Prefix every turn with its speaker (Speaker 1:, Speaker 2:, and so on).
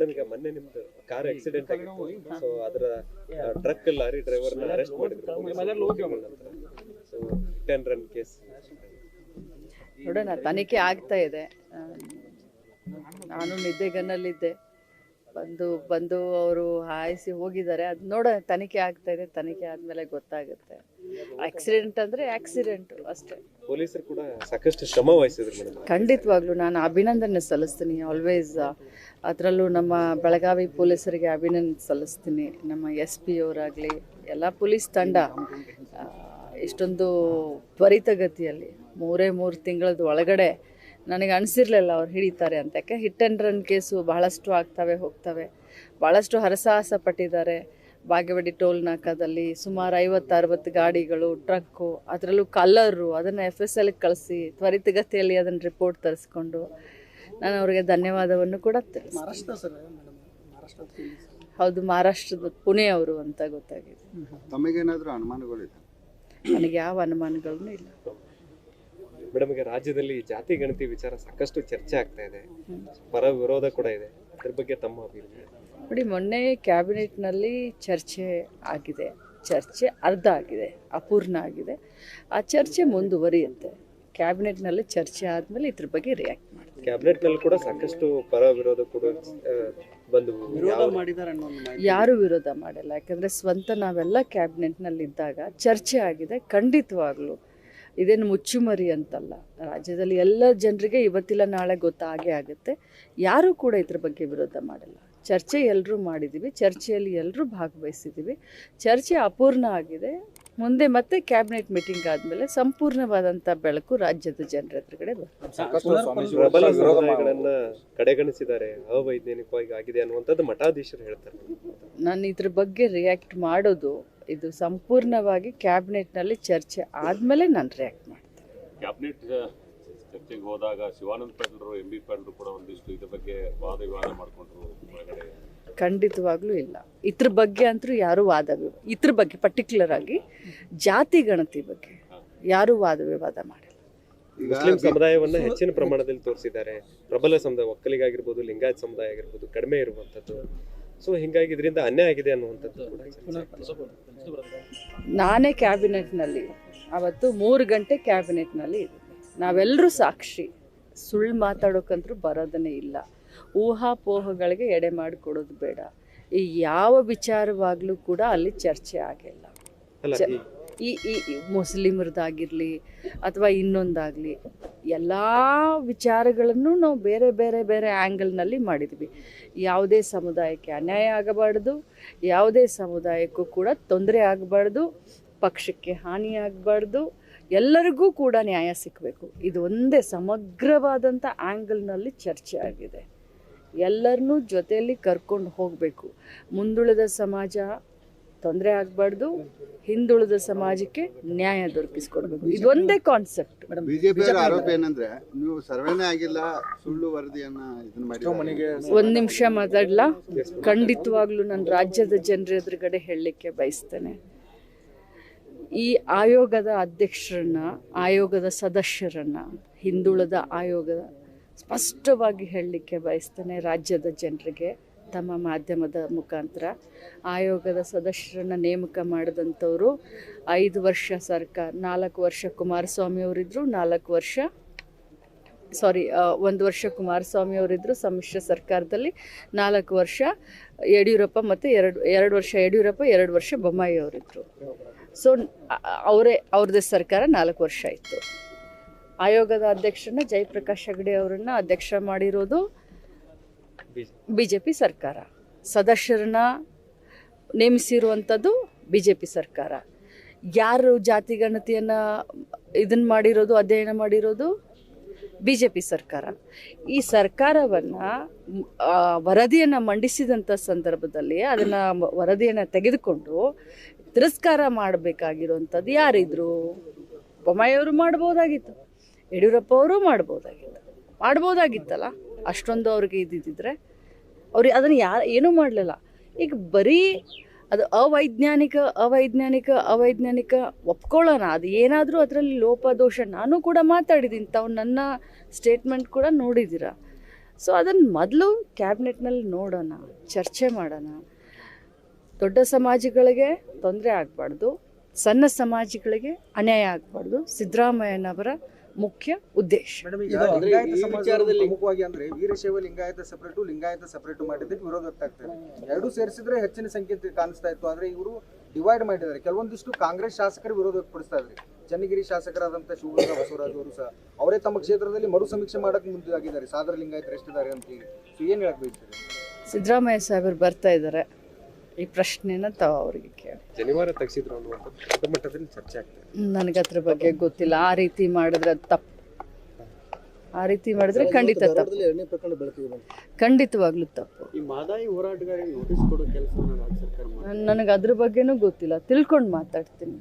Speaker 1: Madam ಈಗ ಮೊನ್ನೆ ನಿಮ್ದು ಕಾರ್ ಆಕ್ಸಿಡೆಂಟ್ ಆಗಿತ್ತು, ಸೊ ಅದರ ಟ್ರಕ್ ಲಾರಿ ಡ್ರೈವರ್ನ ಅರೆಸ್ಟ್ ಮಾಡಿದ್ರು. So hit and run case
Speaker 2: ನೋಡೋಣ, ತನಿಖೆ ಆಗ್ತಾ ಇದೆ. ನಾನು ನಿದ್ದೆಗನ್ನಲ್ಲಿದ್ದೆ, ಬಂದು ಅವರು ಹಾಯಿಸಿ ಹೋಗಿದ್ದಾರೆ. ಅದು ನೋಡೋಣ, ತನಿಖೆ ಆಗ್ತಾ ಇದೆ. ತನಿಖೆ ಆದಮೇಲೆ ಗೊತ್ತಾಗುತ್ತೆ. ಆಕ್ಸಿಡೆಂಟ್ ಅಂದರೆ ಆಕ್ಸಿಡೆಂಟ್ ಅಷ್ಟೇ.
Speaker 1: ಪೊಲೀಸರು ಕೂಡ ಸಾಕಷ್ಟು ಶ್ರಮ ವಹಿಸಿದ್ರು ಮೇಡಮ್.
Speaker 2: ಖಂಡಿತವಾಗ್ಲೂ ನಾನು ಅಭಿನಂದನೆ ಸಲ್ಲಿಸ್ತೀನಿ. ಆಲ್ವೇಸ್ ಅದರಲ್ಲೂ ನಮ್ಮ ಬೆಳಗಾವಿ ಪೊಲೀಸರಿಗೆ ಅಭಿನಂದನೆ ಸಲ್ಲಿಸ್ತೀನಿ. ನಮ್ಮ SP ಅವರಾಗಲಿ, ಎಲ್ಲ ಪೊಲೀಸ್ ತಂಡ ಇಷ್ಟೊಂದು ತ್ವರಿತಗತಿಯಲ್ಲಿ 3 ತಿಂಗಳದ ಒಳಗಡೆ ನನಗೆ ಅನಿಸಿರಲಿಲ್ಲ ಅವ್ರು ಹಿಡಿತಾರೆ ಅಂತ. ಯಾಕೆ ಹಿಟ್ ಆ್ಯಂಡ್ ರನ್ ಕೇಸು ಬಹಳಷ್ಟು ಆಗ್ತವೆ ಹೋಗ್ತವೆ. ಭಾಳಷ್ಟು ಹರಸಾಹಸ ಪಟ್ಟಿದ್ದಾರೆ. ಬಾಗೇವಾಡಿ ಟೋಲ್ ನಾಕಾದಲ್ಲಿ ಸುಮಾರು 50-60 ಗಾಡಿಗಳು, ಟ್ರಕ್ಕು, ಅದರಲ್ಲೂ ಕಲ್ಲರು, ಅದನ್ನು FSLಗೆ ಕಳಿಸಿ ತ್ವರಿತಗತಿಯಲ್ಲಿ ಅದನ್ನು ರಿಪೋರ್ಟ್ ತರಿಸ್ಕೊಂಡು ನಾನು ಅವರಿಗೆ ಧನ್ಯವಾದವನ್ನು ಕೂಡ ತಿಳಿಸ್ತೀನಿ. ಹೌದು, ಮಹಾರಾಷ್ಟ್ರದ ಪುಣೆ ಅವರು ಅಂತ ಗೊತ್ತಾಗಿದೆ.
Speaker 3: ತಮಗೇನಾದರೂ ಅನುಮಾನಗಳಿದೆ?
Speaker 2: ನನಗೆ ಯಾವ ಅನುಮಾನಗಳೂ ಇಲ್ಲ.
Speaker 1: ಮೇಡಮ್, ಈಗ ರಾಜ್ಯದಲ್ಲಿ ಜಾತಿ ಗಣತಿ ವಿಚಾರ ಸಾಕಷ್ಟು ಚರ್ಚೆ ಆಗ್ತಾ ಇದೆ, ಪರ ವಿರೋಧ ಕೂಡ ಇದೆ. ಅದ್ರ ಬಗ್ಗೆ ತಮ್ಮ ಅಭಿಪ್ರಾಯ?
Speaker 2: ನೋಡಿ, ಮೊನ್ನೆ ಕ್ಯಾಬಿನೆಟ್ನಲ್ಲಿ ಚರ್ಚೆ ಆಗಿದೆ. ಚರ್ಚೆ ಅರ್ಧ ಆಗಿದೆ, ಅಪೂರ್ಣ ಆಗಿದೆ. ಆ ಚರ್ಚೆ ಮುಂದುವರಿಯುತ್ತೆ. ಕ್ಯಾಬಿನೆಟ್ನಲ್ಲಿ ಚರ್ಚೆ ಆದಮೇಲೆ ಇದ್ರ ಬಗ್ಗೆ ರಿಯಾಕ್ಟ್ ಮಾಡ್ತೀವಿ.
Speaker 1: ಕ್ಯಾಬಿನೆಟ್ನಲ್ಲಿ ಕೂಡ ಸಾಕಷ್ಟು ಪರ ವಿರೋಧ ಕೂಡ ಬಂದು
Speaker 2: ಯಾರು ವಿರೋಧ ಮಾಡಿಲ್ಲ. ಯಾಕಂದರೆ ಸ್ವಂತ ನಾವೆಲ್ಲ ಕ್ಯಾಬಿನೆಟ್ನಲ್ಲಿದ್ದಾಗ ಚರ್ಚೆ ಆಗಿದೆ. ಖಂಡಿತವಾಗ್ಲೂ ಇದೇನು ಮುಚ್ಚುಮರಿ ಅಂತಲ್ಲ. ರಾಜ್ಯದಲ್ಲಿ ಎಲ್ಲ ಜನರಿಗೆ ಇವತ್ತಿಲ್ಲ ನಾಳೆ ಗೊತ್ತಾಗೇ ಆಗುತ್ತೆ. ಯಾರೂ ಕೂಡ ಇದ್ರ ಬಗ್ಗೆ ವಿರೋಧ ಮಾಡಿಲ್ಲ. ಚರ್ಚೆ ಎಲ್ಲರೂ ಮಾಡಿದ್ದೀವಿ, ಚರ್ಚೆಯಲ್ಲಿ ಎಲ್ಲರೂ ಭಾಗವಹಿಸಿದ್ದೀವಿ. ಚರ್ಚೆ ಅಪೂರ್ಣ ಆಗಿದೆ. ಮುಂದೆ ಮತ್ತೆ ಕ್ಯಾಬಿನೆಟ್ ಮೀಟಿಂಗ್ ಆದಮೇಲೆ ಸಂಪೂರ್ಣವಾದಂಥ ಬೆಳಕು ರಾಜ್ಯದ ಜನರ ಎದುರುಗಡೆ ಬರ್ತದೆ.
Speaker 1: ಪ್ರಬಲ ಸಮುದಾಯಗಳನ್ನ ಕಡೆಗಣಿಸಿದ್ದಾರೆ, ಅವೈಜ್ಞಾನಿಕವಾಗಿ ಆಗಿದೆ ಅನ್ನುವಂಥದ್ದು ಮಠಾಧೀಶರು ಹೇಳ್ತಾರೆ.
Speaker 2: ನಾನು ಇದ್ರ ಬಗ್ಗೆ ರಿಯಾಕ್ಟ್ ಮಾಡೋದು, ಇದು ಸಂಪೂರ್ಣವಾಗಿ ಕ್ಯಾಬಿನೆಟ್ನಲ್ಲಿ ಚರ್ಚೆ ಆದಮೇಲೆ ನಾನು ರಿಯಾಕ್ಟ್ ಮಾಡ್ತೇನೆ.
Speaker 4: ಕ್ಯಾಬಿನೆಟ್ ಚರ್ಚೆಗೆ ಹೋದಾಗ ಶಿವಾನಂದ ಪಾಟೀಲರು, MB ಪಾಟೀಲರು ಕೂಡ ಒಂದಿಷ್ಟು ಇದ್ರ ಬಗ್ಗೆ ವಾದ ವಿವಾದ ಮಾಡಿಕೊಂಡ್ರು.
Speaker 2: ಖಂಡಿತವಾಗ್ಲೂ ಇಲ್ಲ. ಇದ್ರ ಬಗ್ಗೆ ಅಂತೂ ಯಾರೂ ಇದ್ರ ಬಗ್ಗೆ ಪರ್ಟಿಕ್ಯುಲರ್ ಆಗಿ ಜಾತಿ ಗಣತಿ ಬಗ್ಗೆ ಯಾರೂ ವಾದ ವಿವಾದ ಮಾಡಿಲ್ಲ.
Speaker 1: ಮುಸ್ಲಿಂ ಸಮುದಾಯವನ್ನ ಹೆಚ್ಚಿನ ಪ್ರಮಾಣದಲ್ಲಿ ತೋರಿಸಿದ್ದಾರೆ. ಪ್ರಬಲ ಸಮುದಾಯ, ಒಕ್ಕಲಿಗಾಗಿರ್ಬೋದು, ಲಿಂಗಾಯತ್ ಸಮುದಾಯ ಆಗಿರ್ಬೋದು, ಕಡಿಮೆ ಇರುವಂಥದ್ದು. ಸೊ ಹಿಂಗಾಗಿ ಇದರಿಂದ ಅನ್ಯಾಯ ಆಗಿದೆ ಅನ್ನುವಂಥದ್ದು ಕೂಡ.
Speaker 2: ನಾನೇ ಕ್ಯಾಬಿನೆಟ್ನಲ್ಲಿ ಅವತ್ತು 3 ಗಂಟೆ ಕ್ಯಾಬಿನೆಟ್ನಲ್ಲಿ ಇದ್ದೀನಿ. ನಾವೆಲ್ಲರೂ ಸಾಕ್ಷಿ. ಸುಳ್ಳು ಮಾತಾಡೋಕ್ಕಂತೂ ಬರೋದನ್ನೇ ಇಲ್ಲ. ಊಹಾಪೋಹಗಳಿಗೆ ಎಡೆ ಮಾಡಿಕೊಡೋದು ಬೇಡ. ಈ ಯಾವ ವಿಚಾರವಾಗಲೂ ಕೂಡ ಅಲ್ಲಿ ಚರ್ಚೆ ಆಗಿಲ್ಲ. ಈ ಮುಸ್ಲಿಮರದಾಗಿರಲಿ ಅಥವಾ ಇನ್ನೊಂದಾಗಲಿ, ಎಲ್ಲ ವಿಚಾರಗಳನ್ನು ನಾವು ಬೇರೆ ಬೇರೆ ಬೇರೆ ಆ್ಯಂಗಲ್ನಲ್ಲಿ ಮಾಡಿದ್ವಿ. ಯಾವುದೇ ಸಮುದಾಯಕ್ಕೆ ಅನ್ಯಾಯ ಆಗಬಾರ್ದು, ಯಾವುದೇ ಸಮುದಾಯಕ್ಕೂ ಕೂಡ ತೊಂದರೆ ಆಗಬಾರ್ದು, ಪಕ್ಷಕ್ಕೆ ಹಾನಿ ಆಗಬಾರ್ದು, ಎಲ್ಲರಿಗೂ ಕೂಡ ನ್ಯಾಯ ಸಿಗಬೇಕು. ಇದು ಒಂದೇ ಸಮಗ್ರವಾದಂಥ ಆ್ಯಂಗಲ್ನಲ್ಲಿ ಚರ್ಚೆ ಆಗಿದೆ. ಎಲ್ಲರನ್ನೂ ಜೊತೆಯಲ್ಲಿ ಕರ್ಕೊಂಡು ಹೋಗಬೇಕು. ಮುಂದುಳಿದ ಸಮಾಜ ತೊಂದರೆ ಆಗಬಾರ್ದು, ಹಿಂದುಳಿದ ಸಮಾಜಕ್ಕೆ ನ್ಯಾಯ ದೊರಕಿಸ್ಕೊಡ್ಬೇಕು. ಇದೊಂದೇ ಕಾನ್ಸೆಪ್ಟ್.
Speaker 3: ಬಿಜೆಪಿ ಆರೋಪ ಏನಂದ್ರೆ ನೀವು ಸರ್ವೇನೇ ಆಗಿಲ್ಲ, ಸುಳ್ಳು ವರದಿಯನ್ನ ಇದನ್ನ ಮಾಡಿ.
Speaker 2: ಒಂದು ನಿಮಿಷ ಮಾತಾಡ್ಲಾ? ಖಂಡಿತವಾಗ್ಲೂ ನಾನು ರಾಜ್ಯದ ಜನರ ಎದುರುಗಡೆ ಹೇಳಲಿಕ್ಕೆ ಬಯಸ್ತೇನೆ. ಈ ಆಯೋಗದ ಅಧ್ಯಕ್ಷರನ್ನ, ಆಯೋಗದ ಸದಸ್ಯರನ್ನ, ಹಿಂದುಳಿದ ಆಯೋಗದ ಸ್ಪಷ್ಟವಾಗಿ ಹೇಳಲಿಕ್ಕೆ ಬಯಸ್ತೇನೆ ರಾಜ್ಯದ ಜನರಿಗೆ. ತಮ್ಮ ಮಾಧ್ಯಮದ ಮುಖಾಂತರ ಆಯೋಗದ ಸದಸ್ಯರನ್ನು ನೇಮಕ ಮಾಡಿದಂಥವರು 5 ವರ್ಷ ಸರ್ಕಾರ, 4 ವರ್ಷ ಕುಮಾರಸ್ವಾಮಿ ಅವರಿದ್ದರು, 1 ವರ್ಷ ಕುಮಾರಸ್ವಾಮಿ ಅವರಿದ್ದರು ಸಮ್ಮಿಶ್ರ ಸರ್ಕಾರದಲ್ಲಿ, 4 ವರ್ಷ ಯಡಿಯೂರಪ್ಪ ಮತ್ತು 2 ವರ್ಷ ಯಡಿಯೂರಪ್ಪ, 2 ವರ್ಷ ಬೊಮ್ಮಾಯಿ ಅವರಿದ್ದರು. ಸೊ ಅವ್ರದ್ದೇ ಸರ್ಕಾರ 4 ವರ್ಷ ಇತ್ತು. ಆಯೋಗದ ಅಧ್ಯಕ್ಷರನ್ನ ಜಯಪ್ರಕಾಶ್ ಹೆಗಡೆ ಅವರನ್ನು ಅಧ್ಯಕ್ಷ ಮಾಡಿರೋದು BJP ಸರ್ಕಾರ. ಸದಸ್ಯರನ್ನ ನೇಮಿಸಿರುವಂಥದ್ದು BJP ಸರ್ಕಾರ. ಯಾರು ಜಾತಿ ಗಣತಿಯನ್ನು ಇದನ್ನು ಮಾಡಿರೋದು, ಅಧ್ಯಯನ ಮಾಡಿರೋದು BJP ಸರ್ಕಾರ. ಈ ಸರ್ಕಾರವನ್ನು ವರದಿಯನ್ನು ಮಂಡಿಸಿದಂಥ ಸಂದರ್ಭದಲ್ಲಿ ಅದನ್ನು ವರದಿಯನ್ನು ತೆಗೆದುಕೊಂಡು ತಿರಸ್ಕಾರ ಮಾಡಬೇಕಾಗಿರುವಂಥದ್ದು ಯಾರಿದ್ರು? ಬೊಮ್ಮಾಯಿಯವರು ಮಾಡ್ಬೋದಾಗಿತ್ತು, ಯಡಿಯೂರಪ್ಪ ಅವರು ಮಾಡ್ಬೋದಾಗಿತ್ತಲ್ಲ. ಅಷ್ಟೊಂದು ಅವ್ರಿಗೆ ಇದ್ದಿದ್ದರೆ ಅವ್ರಿಗೆ ಅದನ್ನು ಏನೂ ಮಾಡಲಿಲ್ಲ. ಈಗ ಬರೀ ಅದು ಅವೈಜ್ಞಾನಿಕ ಒಪ್ಕೊಳ್ಳೋಣ. ಅದು ಏನಾದರೂ ಅದರಲ್ಲಿ ಲೋಪದೋಷ, ನಾನು ಕೂಡ ಮಾತಾಡಿದ್ದೀನಿ, ತಾವು ನನ್ನ ಸ್ಟೇಟ್ಮೆಂಟ್ ಕೂಡ ನೋಡಿದ್ದೀರ. ಸೊ ಅದನ್ನು ಮೊದಲು ಕ್ಯಾಬಿನೆಟ್ನಲ್ಲಿ ನೋಡೋಣ, ಚರ್ಚೆ ಮಾಡೋಣ. ದೊಡ್ಡ ಸಮಾಜಗಳಿಗೆ ತೊಂದರೆ ಆಗಬಾರ್ದು, ಸಣ್ಣ ಸಮಾಜಗಳಿಗೆ ಅನ್ಯಾಯ ಆಗಬಾರ್ದು. ಸಿದ್ದರಾಮಯ್ಯನವರ ಮುಖ್ಯ ಉದ್ದೇಶ.
Speaker 5: ಪ್ರಮುಖವಾಗಿ ಅಂದ್ರೆ ವೀರಶೈವ ಲಿಂಗಾಯತ ಸಪರೇಟು, ಲಿಂಗಾಯತ ಸಪರೇಟು ಮಾಡಿದ್ದಕ್ಕೆ ವಿರೋಧ ವ್ಯಕ್ತ. ಎರಡು ಸೇರಿಸಿದ್ರೆ ಹೆಚ್ಚಿನ ಸಂಖ್ಯೆ ಕಾಣಿಸ್ತಾ ಇತ್ತು. ಆದ್ರೆ ಇವರು ಡಿವೈಡ್ ಮಾಡಿದ್ದಾರೆ. ಕೆಲವೊಂದಿಷ್ಟು ಕಾಂಗ್ರೆಸ್ ಶಾಸಕರು ವಿರೋಧ ವ್ಯಕ್ತಪಡಿಸ್ತಾ ಇದ್ದಾರೆ. ಚನ್ನಗಿರಿ ಶಾಸಕರಾದಂಥ ಶಿವಮೊಗ್ಗ ಬಸವರಾಜ್ ಅವರು ಸಹ ಅವರೇ ತಮ್ಮ ಕ್ಷೇತ್ರದಲ್ಲಿ ಮರು ಸಮೀಕ್ಷೆ ಮಾಡಕ್ಕೆ ಮುಂದಾಗಿದ್ದಾರೆ. ಸಾದರ ಲಿಂಗಾಯತರು ಎಷ್ಟಿದ್ದಾರೆ ಅಂತ ಹೇಳಿ. ಸೊ ಏನ್ ಹೇಳಕ್ ಬಯಸ್ತೀರಿ?
Speaker 2: ಸಿದ್ದರಾಮಯ್ಯ ಸಾಹೇಬರು ಬರ್ತಾ ಇದ್ದಾರೆ, ಈ ಪ್ರಶ್ನೆನ ತಾವು ಅವರಿಗೆ ಕೇಳಿ.
Speaker 1: ಶನಿವಾರ ತೆಗೆಸಿದ್ರು ಅನ್ನುವಂಥದ್ದು ದೊಡ್ಡ ಮಟ್ಟದಲ್ಲಿ ಚರ್ಚೆ ಆಗ್ತದೆ.
Speaker 2: ನನಗೆ ಅದ್ರ ಬಗ್ಗೆ ಗೊತ್ತಿಲ್ಲ. ಆ ರೀತಿ ಮಾಡಿದ್ರೆ ತಪ್ಪು. ಆ ರೀತಿ ಮಾಡಿದ್ರೆ ಖಂಡಿತ ತಪ್ಪು, ಖಂಡಿತವಾಗ್ಲೂ ತಪ್ಪು.
Speaker 6: ಈ ಮಹದಾಯಿ ಹೋರಾಟಗಾರರಿಗೆ ನೋಟಿಸ್ ಕೊಡೋ ಕೆಲಸ ರಾಜ್ಯ ಸರ್ಕಾರ
Speaker 2: ನನಗೆ ಅದ್ರ ಬಗ್ಗೆನೂ ಗೊತ್ತಿಲ್ಲ, ತಿಳ್ಕೊಂಡು ಮಾತಾಡ್ತೀನಿ.